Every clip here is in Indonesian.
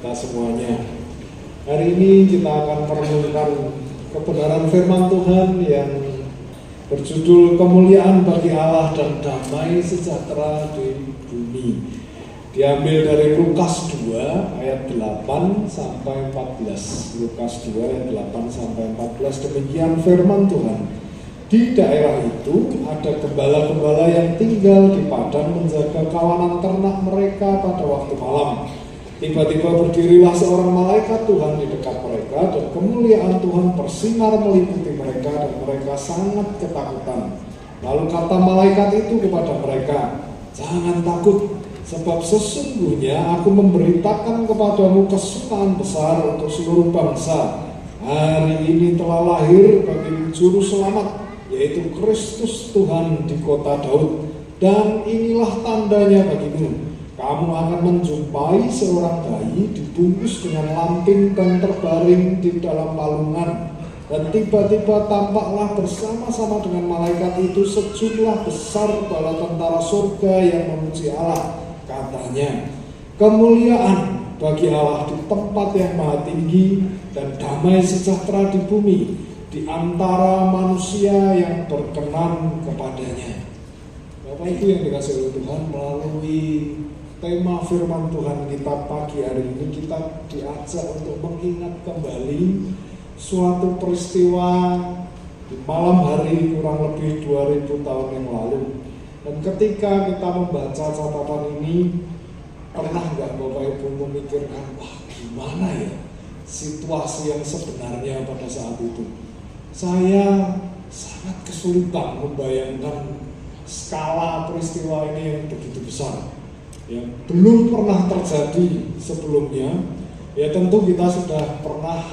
kita semuanya. Hari ini kita akan merenungkan kebenaran firman Tuhan yang berjudul kemuliaan bagi Allah dan damai sejahtera di bumi. Diambil dari Lukas 2 ayat 8 sampai 14. Lukas 2 ayat 8 sampai 14, demikian firman Tuhan. Di daerah itu ada gembala-gembala yang tinggal di padang menjaga kawanan ternak mereka pada waktu malam. Tiba-tiba berdirilah seorang malaikat Tuhan di dekat mereka, dan kemuliaan Tuhan bersinar meliputi mereka, dan mereka sangat ketakutan. Lalu kata malaikat itu kepada mereka, "Jangan takut, sebab sesungguhnya aku memberitakan kepadamu kesukaan besar untuk seluruh bangsa. Hari ini telah lahir bagi juru selamat, yaitu Kristus Tuhan di kota Daud. Dan inilah tandanya bagimu. Kamu akan menjumpai seorang bayi dibungkus dengan lampin dan terbaring di dalam palungan. Dan tiba-tiba tampaklah bersama-sama dengan malaikat itu sejumlah besar bala tentara surga yang memuji Allah. Katanya, kemuliaan bagi Allah di tempat yang maha tinggi, dan damai sejahtera di bumi di antara manusia yang berkenan kepadanya." Bapak Ibu yang dikasihi oleh Tuhan, melalui tema firman Tuhan kita pagi hari ini, kita diajak untuk mengingat kembali suatu peristiwa di malam hari kurang lebih 2000 tahun yang lalu. Dan ketika kita membaca catatan ini, pernah nggak Bapak Ibu memikirkan, wah gimana ya situasi yang sebenarnya pada saat itu? Saya sangat kesulitan membayangkan skala peristiwa ini yang begitu besar, yang belum pernah terjadi sebelumnya. Ya tentu kita sudah pernah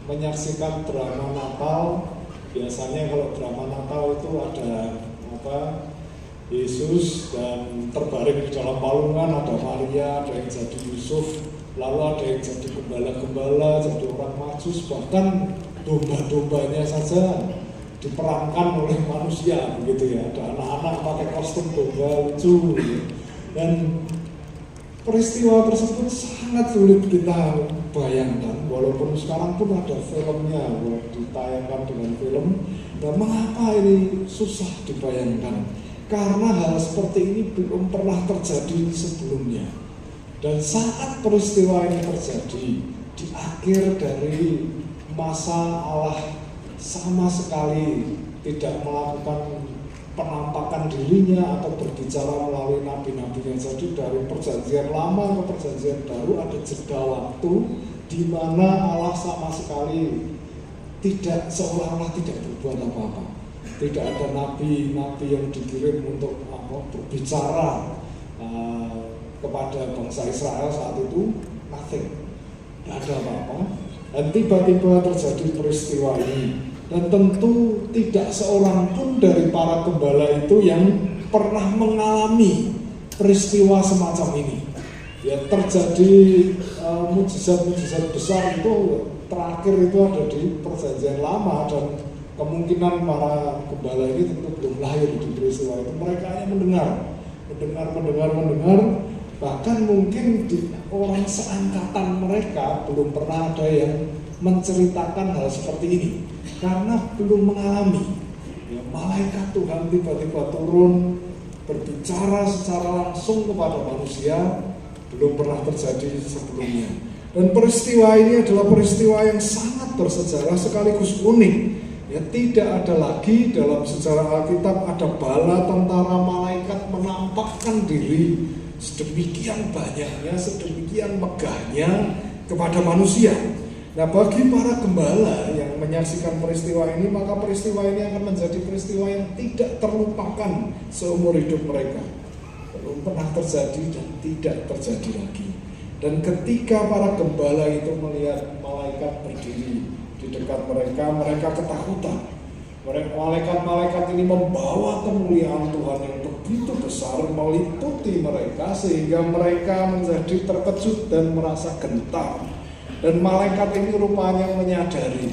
menyaksikan drama Natal. Biasanya kalau drama Natal itu ada Yesus dan terbaring di dalam palungan, ada Maria, ada yang jadi Yusuf, lalu ada yang jadi gembala-gembala, jadi orang Majus, bahkan domba-dombanya saja diperankan oleh manusia, begitu ya. Ada anak-anak pakai kostum domba lucu, dan peristiwa tersebut sangat sulit kita bayangkan. Walaupun sekarang pun ada filmnya, ditayangkan dengan film. Dan mengapa ini susah dibayangkan? Karena hal seperti ini belum pernah terjadi sebelumnya. Dan saat peristiwa ini terjadi di akhir dari masa Allah sama sekali tidak melakukan penampakan dirinya atau berbicara melalui nabi-nabinya. Jadi dari perjanjian lama ke perjanjian baru ada jeda waktu di mana Allah sama sekali tidak, seolah-olah tidak berbuat apa-apa. Tidak ada nabi-nabi yang dikirim untuk berbicara kepada bangsa Israel saat itu, nothing, tidak ada apa-apa. Dan tiba-tiba terjadi peristiwa ini, dan tentu tidak seorang pun dari para gembala itu yang pernah mengalami peristiwa semacam ini. Ya terjadi mujizat-mujizat besar itu terakhir itu ada di perjanjian lama, dan kemungkinan para gembala ini tentu belum lahir di peristiwa itu. Mereka hanya mendengar, bahkan mungkin di orang seangkatan mereka belum pernah ada yang menceritakan hal seperti ini, karena belum mengalami. Ya, malaikat Tuhan tiba-tiba turun berbicara secara langsung kepada manusia, belum pernah terjadi sebelumnya. Dan peristiwa ini adalah peristiwa yang sangat bersejarah sekaligus unik. Ya, tidak ada lagi dalam sejarah Alkitab ada bala tentara malaikat menampakkan diri sedemikian banyaknya, sedemikian megahnya kepada manusia. Nah, bagi para gembala yang menyaksikan peristiwa ini, maka peristiwa ini akan menjadi peristiwa yang tidak terlupakan seumur hidup mereka. Belum pernah terjadi dan tidak terjadi lagi. Dan ketika para gembala itu melihat malaikat berdiri di dekat mereka, mereka ketakutan. Malaikat-malaikat ini membawa kemuliaan Tuhan yang begitu besar meliputi mereka, sehingga mereka menjadi terkejut dan merasa gentar. Dan malaikat ini rupanya menyadari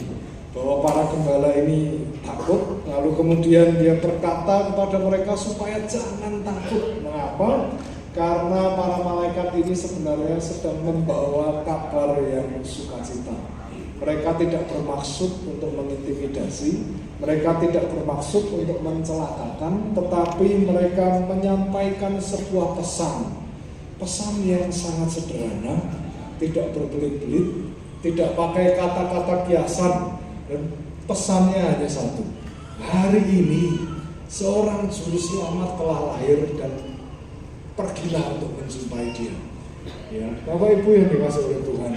bahwa para gembala ini takut, lalu kemudian dia berkata kepada mereka supaya jangan takut. Mengapa? Karena para malaikat ini sebenarnya sedang membawa kabar yang sukacita. Mereka tidak bermaksud untuk mengintimidasi, mereka tidak bermaksud untuk mencelakakan, tetapi mereka menyampaikan sebuah pesan yang sangat sederhana, tidak berbelit-belit, tidak pakai kata-kata kiasan, dan pesannya hanya satu. Hari ini seorang juru selamat telah lahir dan pergilah untuk menjumpai dia. Ya, Bapak Ibu yang dikasih oleh Tuhan,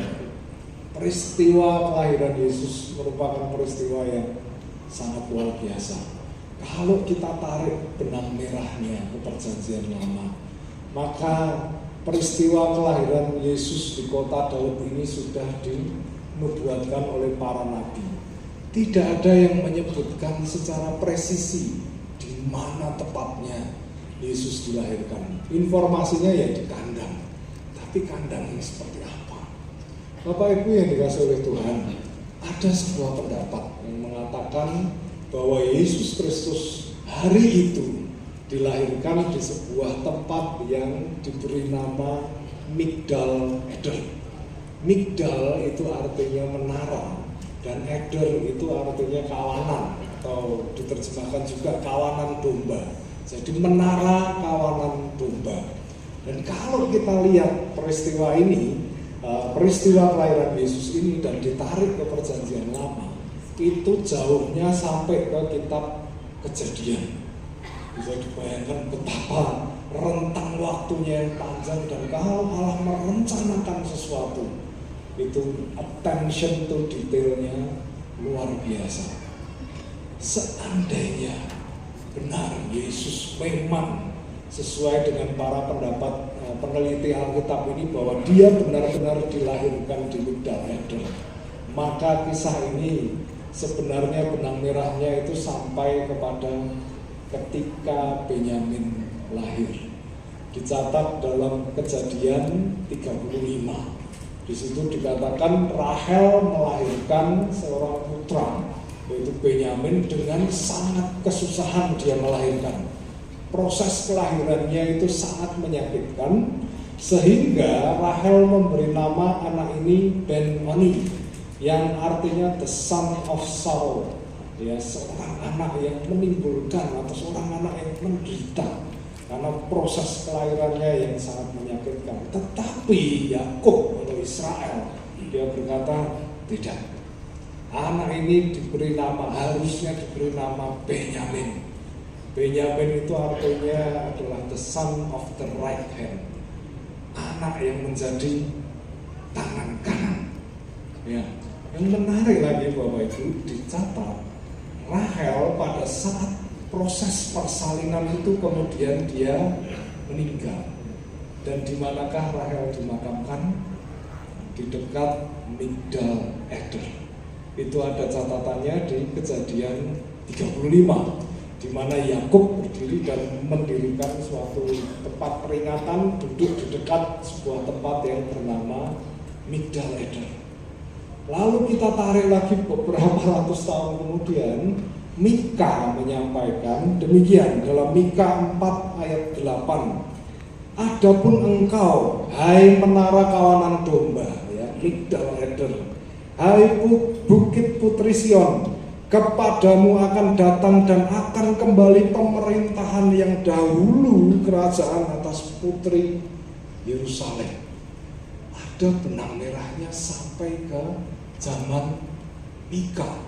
peristiwa kelahiran Yesus merupakan peristiwa yang sangat luar biasa. Kalau kita tarik benang merahnya ke Perjanjian Lama, maka peristiwa kelahiran Yesus di kota Daud ini sudah dinubuatkan oleh para nabi. Tidak ada yang menyebutkan secara presisi di mana tepatnya Yesus dilahirkan. Informasinya ya di kandang, tapi kandang ini seperti apa? Bapak Ibu yang dikasih oleh Tuhan, ada sebuah pendapat yang mengatakan bahwa Yesus Kristus hari itu dilahirkan di sebuah tempat yang diberi nama Migdal Eder. Migdal itu artinya menara, dan Eder itu artinya kawanan, atau diterjemahkan juga kawanan domba. Jadi menara kawanan domba. Dan kalau kita lihat peristiwa ini, peristiwa kelahiran Yesus ini dan ditarik ke Perjanjian Lama, itu jauhnya sampai ke kitab Kejadian. Bisa dibayangkan betapa rentang waktunya yang panjang, dan kalau Allah merencanakan sesuatu, itu attention to detailnya luar biasa. Seandainya benar Yesus memang sesuai dengan para pendapat peneliti Alkitab ini bahwa dia benar-benar dilahirkan di Migdal Eder, maka kisah ini sebenarnya benang merahnya itu sampai kepada ketika Benyamin lahir. Dicatat dalam Kejadian 35. Di situ dikatakan Rahel melahirkan seorang putra, yaitu Benyamin, dengan sangat kesusahan dia melahirkan. Proses kelahirannya itu sangat menyakitkan, sehingga Rahel memberi nama anak ini Ben-Oni, yang artinya the son of sorrow, ya, seorang anak yang menimbulkan atau seorang anak yang menderita karena proses kelahirannya yang sangat menyakitkan. Tetapi Yakub atau Israel, dia berkata tidak, anak ini harusnya diberi nama Benyamin. Benyamin itu artinya adalah the son of the right hand, anak yang menjadi tangan kanan. Ya, yang menarik lagi Bapak Ibu, dicatat Rahel pada saat proses persalinan itu kemudian dia meninggal. Dan di manakah Rahel dimakamkan? Di dekat Migdal Eder. Itu ada catatannya di Kejadian 35, di mana Yakub berdiri dan mendirikan suatu tempat peringatan, duduk di dekat sebuah tempat yang bernama Migdal Eder. Lalu kita tarik lagi beberapa ratus tahun kemudian, Mika menyampaikan demikian dalam Mika 4 ayat 8. Adapun engkau, hai menara kawanan domba, ya, Migdal Eder, hai bukit putri Sion, kepadamu akan datang dan akan kembali pemerintahan yang dahulu kerajaan atas putri Yerusalem. Ada benang merahnya sampai ke zaman Mika.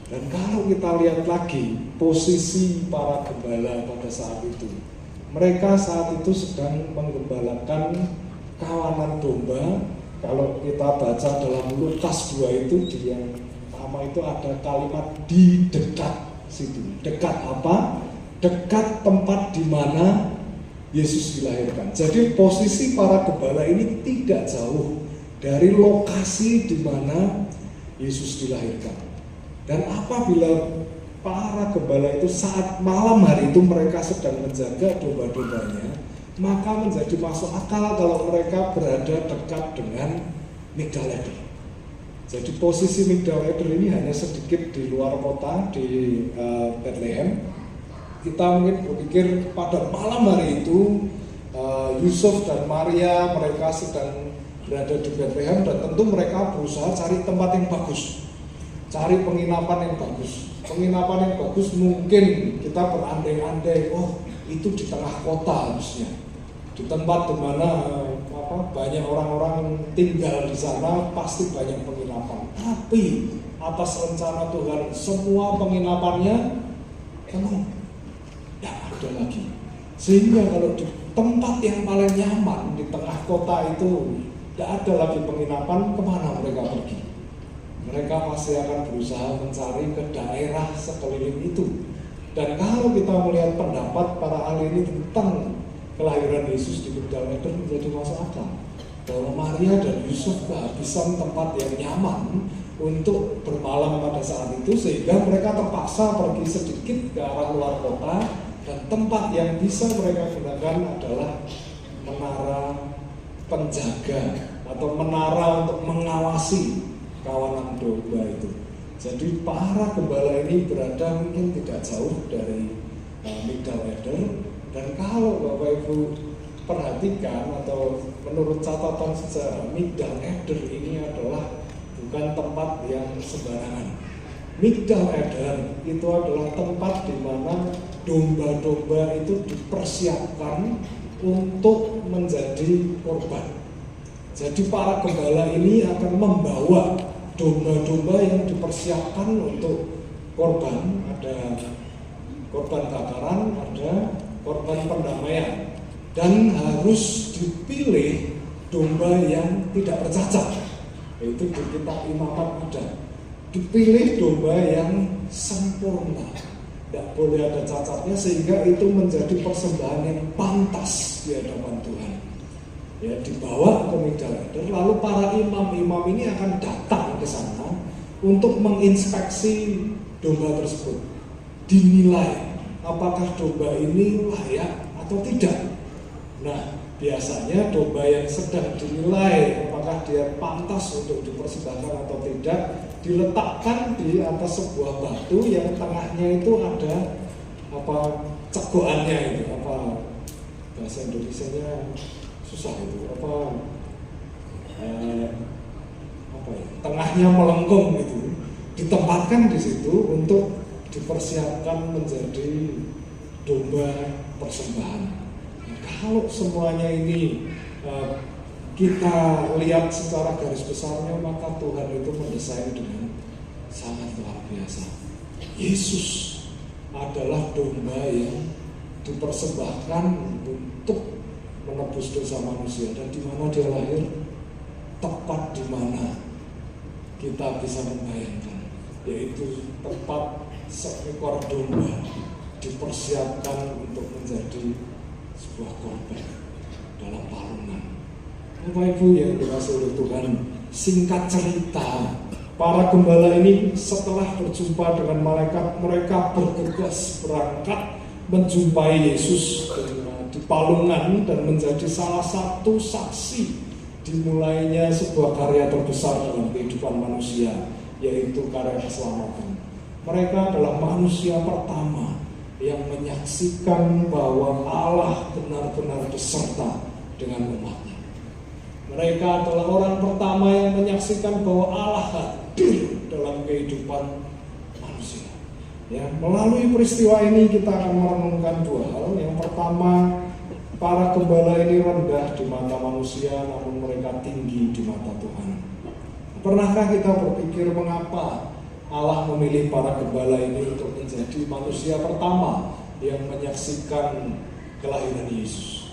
Dan kalau kita lihat lagi posisi para gembala pada saat itu, mereka saat itu sedang menggembalakan kawanan domba. Kalau kita baca dalam Lukas 2 itu, di yang pertama itu ada kalimat di dekat situ. Dekat apa? Dekat tempat di mana Yesus dilahirkan. Jadi posisi para gembala ini tidak jauh dari lokasi di mana Yesus dilahirkan. Dan apabila para gembala itu saat malam hari itu mereka sedang menjaga domba-dombanya, maka menjadi masuk akal kalau mereka berada dekat dengan Migdal Eder. Jadi posisi Migdal Eder ini hanya sedikit di luar kota, di Bethlehem. Kita mungkin berpikir pada malam hari itu Yusuf dan Maria mereka sedang berada di Bethlehem, dan tentu mereka berusaha cari tempat yang bagus, cari penginapan yang bagus. Penginapan yang bagus mungkin kita berandai-andai, oh itu di tengah kota harusnya, di tempat dimana banyak orang-orang tinggal di sana, pasti banyak penginapan. Tapi atas rencana Tuhan semua penginapannya penuh, tidak ada lagi. Sehingga kalau di tempat yang paling nyaman di tengah kota itu tidak ada lagi penginapan, kemana mereka pergi? Mereka pasti akan berusaha mencari ke daerah sekeliling itu. Dan kalau kita melihat pendapat para ahli ini tentang kelahiran Yesus di Migdal Eder, menjadi masuk akal bahwa Maria dan Yusuf kehabisan tempat yang nyaman untuk bermalam pada saat itu, sehingga mereka terpaksa pergi sedikit ke arah luar kota, dan tempat yang bisa mereka gunakan adalah menara penjaga atau menara untuk mengawasi kawanan domba itu. Jadi para gembala ini berada mungkin tidak jauh dari Migdal Eder, dan kalau Bapak Ibu perhatikan atau menurut catatan sejarah, Migdal Eder ini adalah bukan tempat yang sembarangan. Migdal Eder itu adalah tempat di mana domba-domba itu dipersiapkan untuk menjadi korban. Jadi para gembala ini akan membawa domba-domba yang dipersiapkan untuk korban. Ada korban bakaran, ada korban pendamaian, dan harus dipilih domba yang tidak bercacat. Itu di kitab Imamat ada, dipilih domba yang sempurna, tidak boleh ada cacatnya, sehingga itu menjadi persembahan yang pantas di hadapan Tuhan. Ya, dibawa ke Migdal Eder, lalu para imam-imam ini akan datang ke sana untuk menginspeksi domba tersebut, dinilai apakah domba ini layak atau tidak. Nah, biasanya domba yang sedang dinilai apakah dia pantas untuk dipersembahkan atau tidak, diletakkan di atas sebuah batu yang tengahnya itu ada cegokannya itu, bahasa Indonesianya susah itu, tengahnya melengkung gitu, ditempatkan di situ untuk dipersiapkan menjadi domba persembahan. Nah, kalau semuanya ini kita lihat secara garis besarnya, maka Tuhan itu mendesain dengan sangat luar biasa. Yesus adalah domba yang dipersembahkan untuk menebus dosa manusia. Dan di mana dia lahir? Tepat di mana kita bisa membayangkan, yaitu tempat seekor domba dipersiapkan untuk menjadi sebuah korban dalam palungan. Bapak Ibu yang dikasihi oleh Tuhan, singkat cerita, para gembala ini setelah berjumpa dengan malaikat, mereka bergegas berangkat menjumpai Yesus di palungan dan menjadi salah satu saksi dimulainya sebuah karya terbesar dalam kehidupan manusia, yaitu karya keselamatan. Mereka adalah manusia pertama yang menyaksikan bahwa Allah benar-benar beserta dengan umatnya. Mereka adalah orang pertama yang menyaksikan bahwa Allah hadir dalam kehidupan manusia. Ya, melalui peristiwa ini kita akan merenungkan dua hal. Yang pertama, para gembala ini rendah di mata manusia, namun mereka tinggi di mata Tuhan. Pernahkah kita berpikir mengapa Allah memilih para gembala ini untuk menjadi manusia pertama yang menyaksikan kelahiran Yesus?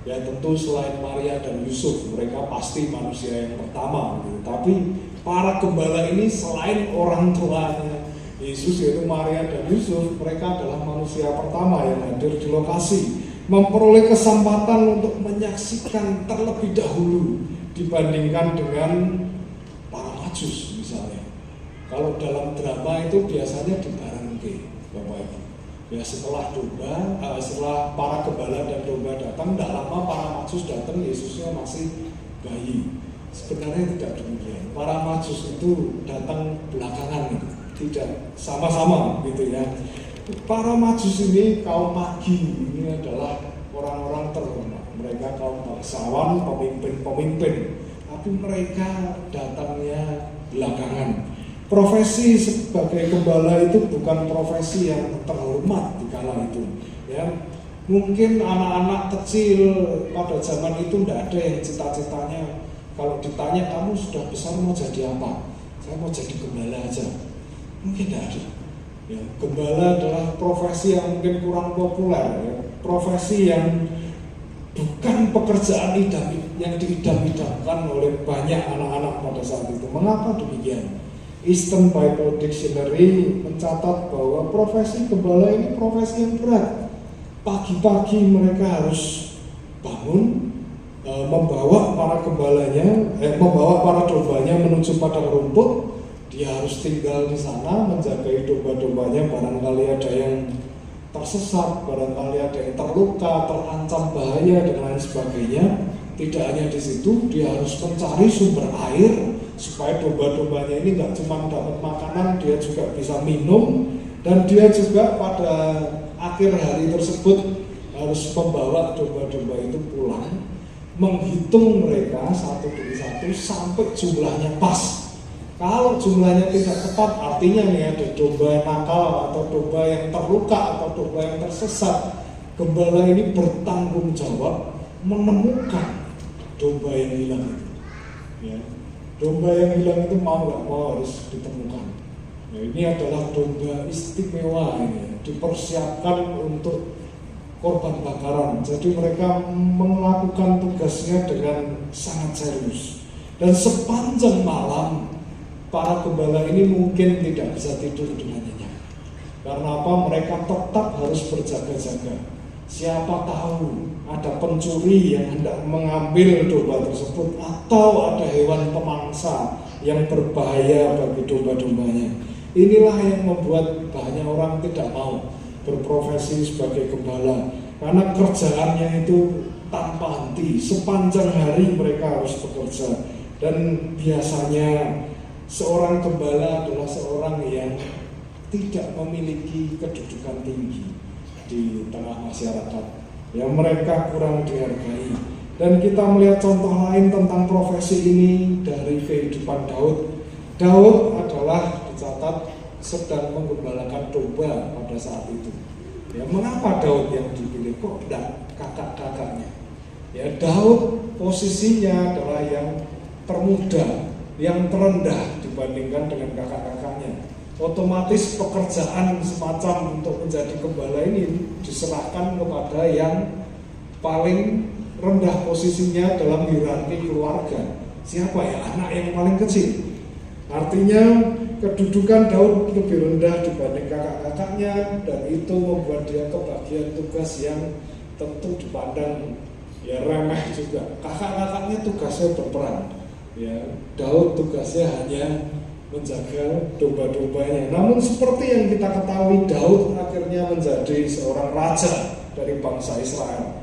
Ya, tentu selain Maria dan Yusuf, mereka pasti manusia yang pertama gitu. Tapi para gembala ini selain orang tuanya Yesus, yaitu Maria dan Yusuf, mereka adalah manusia pertama yang hadir di lokasi, memperoleh kesempatan untuk menyaksikan terlebih dahulu dibandingkan dengan para Majus misalnya. Kalau dalam drama itu biasanya dibarengke, Bapak Ibu. Ya, setelah para gembala dan domba datang, tidak lama para Majus datang, Yesusnya masih bayi. Sebenarnya tidak demikian. Para Majus itu datang belakangan, tidak sama-sama gitu ya. Para Majus ini kaum Magi, ini adalah orang-orang terhormat. Mereka bangsawan, pemimpin-pemimpin, tapi mereka datangnya belakangan. Profesi sebagai gembala itu bukan profesi yang terhormat di kala itu, ya. Mungkin anak-anak kecil pada zaman itu tidak ada yang cita-citanya, kalau ditanya kamu sudah besar mau jadi apa? Saya mau jadi gembala aja. Mungkin tidak ada. Ya, gembala adalah profesi yang mungkin kurang populer, ya. Profesi yang bukan pekerjaan yang diidam-idamkan oleh banyak anak-anak pada saat itu. Mengapa demikian? Eastern Bible Dictionary mencatat bahwa profesi gembala ini profesi yang berat. Pagi-pagi mereka harus bangun, membawa para dombanya menuju padang rumput. Dia harus tinggal di sana, menjagai domba-dombanya. Barangkali ada yang tersesat, barangkali ada yang terluka, terancam bahaya dan lain sebagainya. Tidak hanya di situ, dia harus mencari sumber air supaya domba-dombanya ini nggak cuma dapat makanan, dia juga bisa minum, dan dia juga pada akhir hari tersebut harus membawa domba-domba itu pulang, menghitung mereka satu demi satu sampai jumlahnya pas. Kalau jumlahnya tidak tepat, artinya nih ada domba yang nakal atau domba yang terluka atau domba yang tersesat, gembala ini bertanggung jawab menemukan domba yang hilang itu. Ya. Domba yang hilang itu mau nggak mau harus ditemukan. Nah, ini adalah domba istimewa ini, dipersiapkan untuk korban bakaran. Jadi mereka melakukan tugasnya dengan sangat serius. Dan sepanjang malam para gembala ini mungkin tidak bisa tidur dengan nyenyak. Karena apa? Mereka tetap harus berjaga-jaga. Siapa tahu ada pencuri yang hendak mengambil domba tersebut, atau ada hewan pemangsa yang berbahaya bagi domba-dombanya. Inilah yang membuat banyak orang tidak mau berprofesi sebagai gembala, karena kerjaannya itu tanpa henti. Sepanjang hari mereka harus bekerja. Dan biasanya seorang gembala adalah seorang yang tidak memiliki kedudukan tinggi di tengah masyarakat. Ya, mereka kurang dihargai. Dan kita melihat contoh lain tentang profesi ini dari kehidupan Daud. Daud adalah dicatat sedang menggembalakan domba pada saat itu. Ya, mengapa Daud yang dipilih? Kok tidak kakak-kakaknya? Ya, Daud posisinya adalah yang termuda, yang terendah dibandingkan dengan kakak-kakaknya. Otomatis pekerjaan semacam untuk menjadi gembala ini diserahkan kepada yang paling rendah posisinya dalam hierarki keluarga. Siapa ya? Anak yang paling kecil. Artinya kedudukan Daud lebih rendah dibanding kakak-kakaknya, dan itu membuat dia kebagian tugas yang tentu dipandang ya remeh juga. Kakak-kakaknya tugasnya berperang. Ya, Daud tugasnya hanya menjaga domba-dombanya. Namun seperti yang kita ketahui, Daud akhirnya menjadi seorang raja dari bangsa Israel.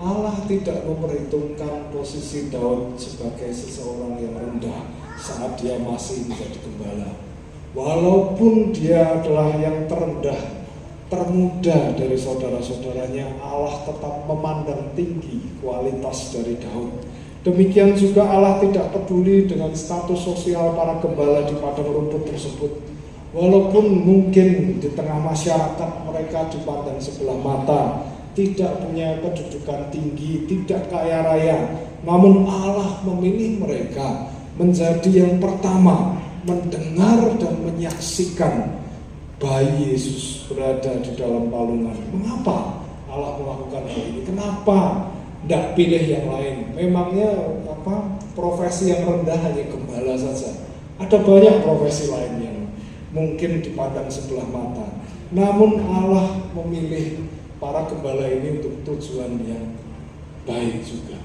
Allah tidak memperhitungkan posisi Daud sebagai seseorang yang rendah saat dia masih menjadi gembala. Walaupun dia adalah yang terendah, termuda dari saudara-saudaranya, Allah tetap memandang tinggi kualitas dari Daud. Demikian juga Allah tidak peduli dengan status sosial para gembala di padang rumput tersebut. Walaupun mungkin di tengah masyarakat mereka dipandang sebelah mata, tidak punya kedudukan tinggi, tidak kaya raya, namun Allah memilih mereka menjadi yang pertama mendengar dan menyaksikan bayi Yesus berada di dalam palungan. Mengapa Allah melakukan hal ini? Kenapa tidak pilih yang lain? Memangnya profesi yang rendah hanya gembala saja? Ada banyak profesi lain yang mungkin dipandang sebelah mata. Namun Allah memilih para gembala ini untuk tujuan yang baik juga.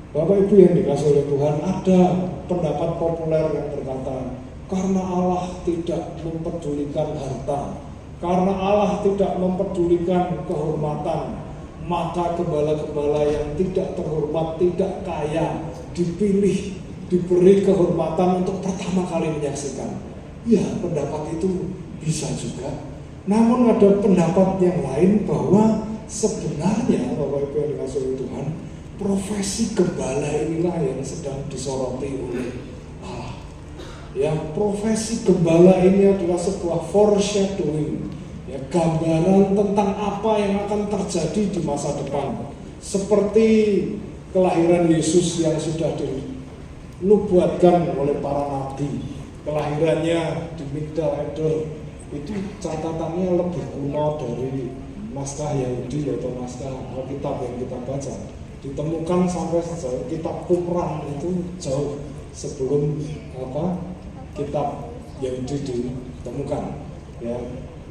Bapak Ibu yang dikasihi oleh Tuhan, ada pendapat populer yang berkata, karena Allah tidak mempedulikan harta, karena Allah tidak mempedulikan kehormatan, maka gembala-gembala yang tidak terhormat, tidak kaya, dipilih, diberi kehormatan untuk pertama kali menyaksikan. Ya, pendapat itu bisa juga. Namun ada pendapat yang lain bahwa sebenarnya Bapak Ibu yang dikasihi Tuhan, profesi gembala inilah yang sedang disoroti oleh Allah. Yang profesi gembala ini adalah sebuah foreshadowing, ya, gambaran tentang apa yang akan terjadi di masa depan. Seperti kelahiran Yesus yang sudah dinubuatkan oleh para nabi. Kelahirannya di Migdal Eder itu catatannya lebih kuno dari naskah Yahudi atau naskah Alkitab yang kita baca. Ditemukan sampai sejauh kitab Qumran itu jauh sebelum kitab Yahudi ditemukan. Ya,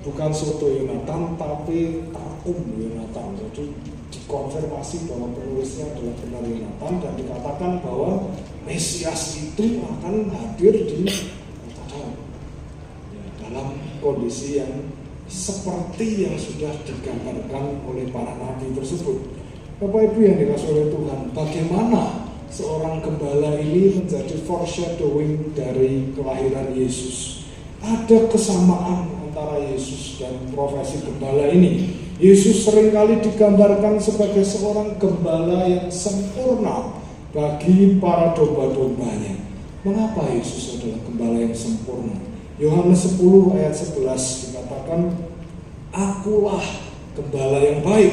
bukan Soto Yonatan tapi Tarkum Yonatan. Jadi dikonfirmasi bahwa penulisnya adalah benar Yonatan dan dikatakan bahwa Mesias itu akan hadir di dalam kondisi yang seperti yang sudah digambarkan oleh para nabi tersebut. Bapak Ibu yang dikasihi oleh Tuhan, bagaimana seorang gembala ini menjadi foreshadowing dari kelahiran Yesus? Ada kesamaan antara Yesus dan profesi gembala ini. Yesus seringkali digambarkan sebagai seorang gembala yang sempurna bagi para domba-dombanya. Mengapa Yesus adalah gembala yang sempurna? Yohanes 10 ayat 11 dikatakan, akulah gembala yang baik.